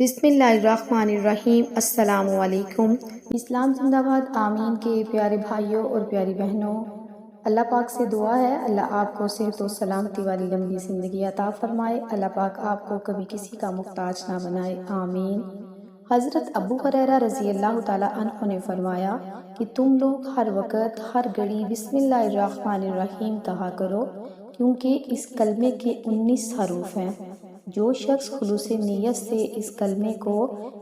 بسم اللہ الرحمن الرحیم۔ السلام علیکم۔ اسلام زندہ باد۔ آمین کے پیارے بھائیوں اور پیاری بہنوں، اللہ پاک سے دعا ہے اللہ آپ کو صحت و سلامتی والی لمبی زندگی عطا فرمائے، اللہ پاک آپ کو کبھی کسی کا محتاج نہ بنائے، آمین۔ حضرت ابو ہریرہ رضی اللہ تعالیٰ عنہ نے فرمایا کہ تم لوگ ہر وقت ہر گھڑی بسم اللہ الرحمن الرحیم کہا کرو، کیونکہ اس کلمے کے 19 حروف ہیں۔ جو شخص خلوص نیت سے اس کلمے کو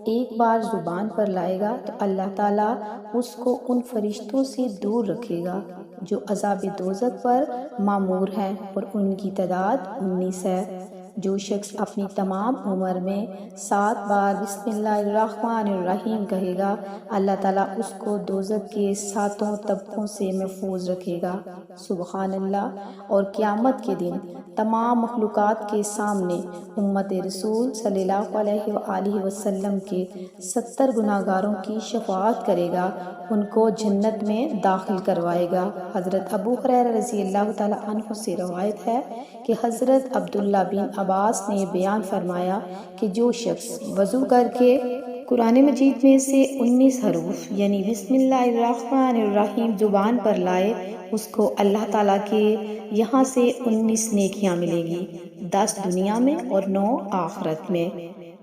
ایک بار زبان پر لائے گا تو اللہ تعالیٰ اس کو ان فرشتوں سے دور رکھے گا جو عذاب دوزخ پر مامور ہیں، اور ان کی تعداد 19 ہے۔ جو شخص اپنی تمام عمر میں 7 بار بسم اللہ الرحمن الرحیم کہے گا، اللہ تعالیٰ اس کو دوزخ کے 7 طبقوں سے محفوظ رکھے گا، سبحان اللہ۔ اور قیامت کے دن تمام مخلوقات کے سامنے امت رسول صلی اللہ علیہ وآلہ وسلم کے 70 گناہگاروں کی شفاعت کرے گا، ان کو جنت میں داخل کروائے گا۔ حضرت ابو ہریرہ رضی اللہ تعالیٰ عنہ سے روایت ہے کہ حضرت عبداللہ بن عباس نے بیان فرمایا کہ جو شخص وضو کر کے قرآن مجید میں سے 19 حروف یعنی بسم اللہ الرحمن الرحیم زبان پر لائے، اس کو اللہ تعالیٰ کے یہاں سے 19 نیکیاں ملے گی، 10 دنیا میں اور 9 آخرت میں۔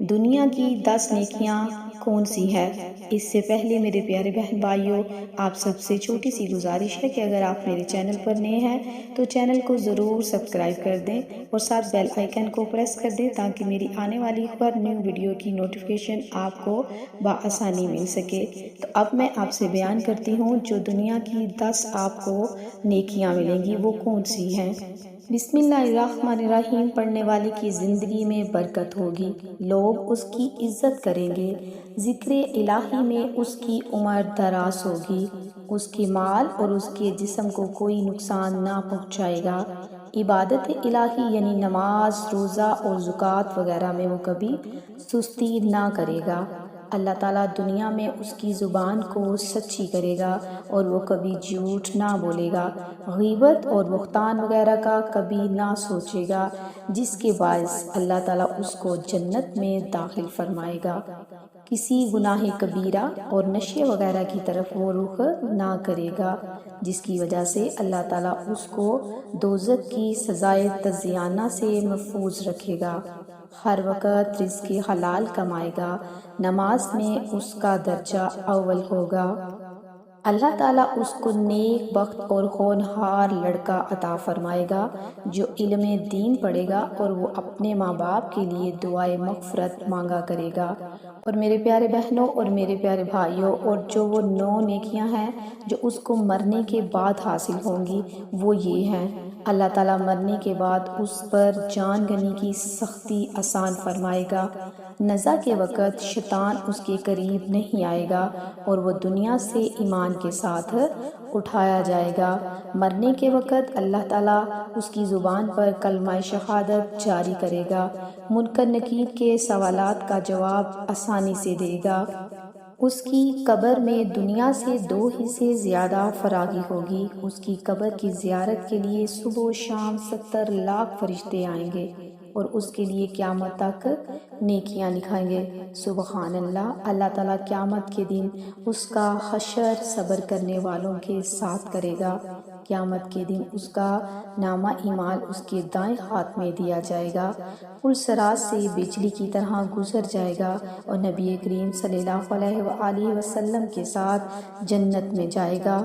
دنیا کی 10 نیکیاں کون سی ہے؟ اس سے پہلے میرے پیارے بہن بھائیوں، آپ سب سے چھوٹی سی گزارش ہے کہ اگر آپ میرے چینل پر نئے ہیں تو چینل کو ضرور سبسکرائب کر دیں اور ساتھ بیل آئیکن کو پریس کر دیں تاکہ میری آنے والی ہر نیو ویڈیو کی نوٹیفیکیشن آپ کو بآسانی مل سکے۔ تو اب میں آپ سے بیان کرتی ہوں جو دنیا کی 10 آپ کو نیکیاں ملیں گی وہ کون سی ہیں۔ بسم اللہ الرحمن الرحیم پڑھنے والے کی زندگی میں برکت ہوگی، لوگ اس کی عزت کریں گے، ذکر الہی میں اس کی عمر دراز ہوگی، اس کے مال اور اس کے جسم کو کوئی نقصان نہ پہنچائے گا، عبادت الہی یعنی نماز، روزہ اور زکوٰۃ وغیرہ میں وہ کبھی سستی نہ کرے گا، اللہ تعالیٰ دنیا میں اس کی زبان کو سچی کرے گا اور وہ کبھی جھوٹ نہ بولے گا، غیبت اور بہتان وغیرہ کا کبھی نہ سوچے گا، جس کے باعث اللہ تعالیٰ اس کو جنت میں داخل فرمائے گا، کسی گناہ کبیرہ اور نشے وغیرہ کی طرف وہ رخ نہ کرے گا، جس کی وجہ سے اللہ تعالیٰ اس کو دوزخ کی سزائے تازیانہ سے محفوظ رکھے گا، ہر وقت رزق حلال کمائے گا، نماز میں اس کا درجہ اول ہوگا، اللہ تعالیٰ اس کو نیک بخت اور ہونہار لڑکا عطا فرمائے گا جو علم دین پڑھے گا اور وہ اپنے ماں باپ کے لیے دعائے مغفرت مانگا کرے گا۔ اور میرے پیارے بہنوں اور میرے پیارے بھائیوں، اور جو وہ 9 نیکیاں ہیں جو اس کو مرنے کے بعد حاصل ہوں گی وہ یہ ہیں، اللہ تعالیٰ مرنے کے بعد اس پر جان گنی کی سختی آسان فرمائے گا، نزا کے وقت شیطان اس کے قریب نہیں آئے گا اور وہ دنیا سے ایمان کے ساتھ اٹھایا جائے گا، مرنے کے وقت اللہ تعالیٰ اس کی زبان پر کلمہ شہادت جاری کرے گا، منکر نکیر کے سوالات کا جواب آسانی سے دے گا، اس کی قبر میں دنیا سے 2 حصے زیادہ فراغی ہوگی، اس کی قبر کی زیارت کے لیے صبح و شام 70 لاکھ فرشتے آئیں گے اور اس کے لیے قیامت تک نیکیاں لکھائیں گے، سبحان اللہ۔ اللہ تعالیٰ قیامت کے دن اس کا حشر صبر کرنے والوں کے ساتھ کرے گا، قیامت کے دن اس کا نامہ اعمال اس کے دائیں ہاتھ میں دیا جائے گا، پلسرات سے بجلی کی طرح گزر جائے گا اور نبی کریم صلی اللہ علیہ وآلہ وسلم کے ساتھ جنت میں جائے گا۔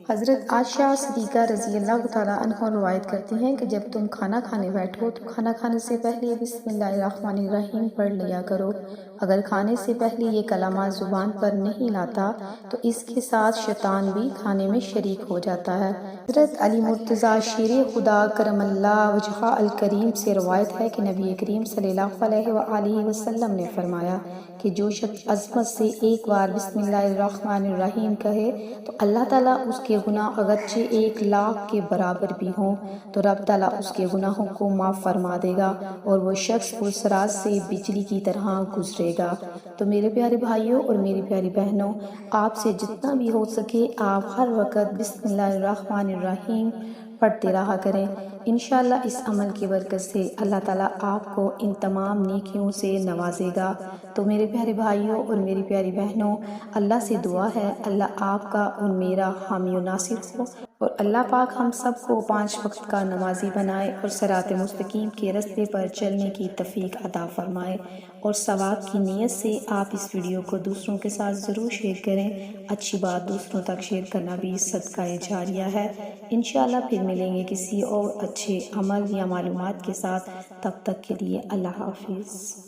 حضرت عائشہ صدیقہ رضی اللہ تعالیٰ عنہ روایت کرتے ہیں کہ جب تم کھانا کھانے بیٹھو تو کھانا کھانے سے پہلے بسم اللہ الرحمن الرحیم پڑھ لیا کرو، اگر کھانے سے پہلے یہ کلمات زبان پر نہیں لاتا تو اس کے ساتھ شیطان بھی کھانے میں شریک ہو جاتا ہے۔ حضرت علی مرتضیٰ شیر خدا کرم اللہ وجہہ الکریم سے روایت ہے کہ نبی کریم صلی اللہ علیہ وآلہ وسلم نے فرمایا کہ جو شخص عظمت سے ایک بار بسم اللہ الرحمن الرحیم کہے تو اللہ تعالیٰ اس کے گناہ اگرچہ 1,00,000 کے برابر بھی ہوں تو رب تعالیٰ اس کے گناہوں کو معاف فرما دے گا اور وہ شخص پلسرات سے بجلی کی طرح گزرے گا۔ تو میرے پیارے بھائیوں اور میری پیاری بہنوں، آپ سے جتنا بھی ہو سکے آپ ہر وقت بسم اللہ الرحمن الرحیم پڑھتے رہا کریں، انشاءاللہ اس عمل کی برکت سے اللہ تعالیٰ آپ کو ان تمام نیکیوں سے نوازے گا۔ تو میرے پیارے بھائیوں اور میری پیاری بہنوں، اللہ سے دعا ہے اللہ آپ کا اور میرا حامی و ناصر ہو، اور اللہ پاک ہم سب کو 5 وقت کا نمازی بنائے اور صراط مستقیم کے راستے پر چلنے کی توفیق عطا فرمائے۔ اور ثواب کی نیت سے آپ اس ویڈیو کو دوسروں کے ساتھ ضرور شیئر کریں۔ اچھی بات دوسروں تک شیئر کرنا بھی صدقہ جاریہ ہے۔ انشاءاللہ پھر ملیں گے کسی اور اچھے عمل یا معلومات کے ساتھ، تب تک کے لیے اللہ حافظ۔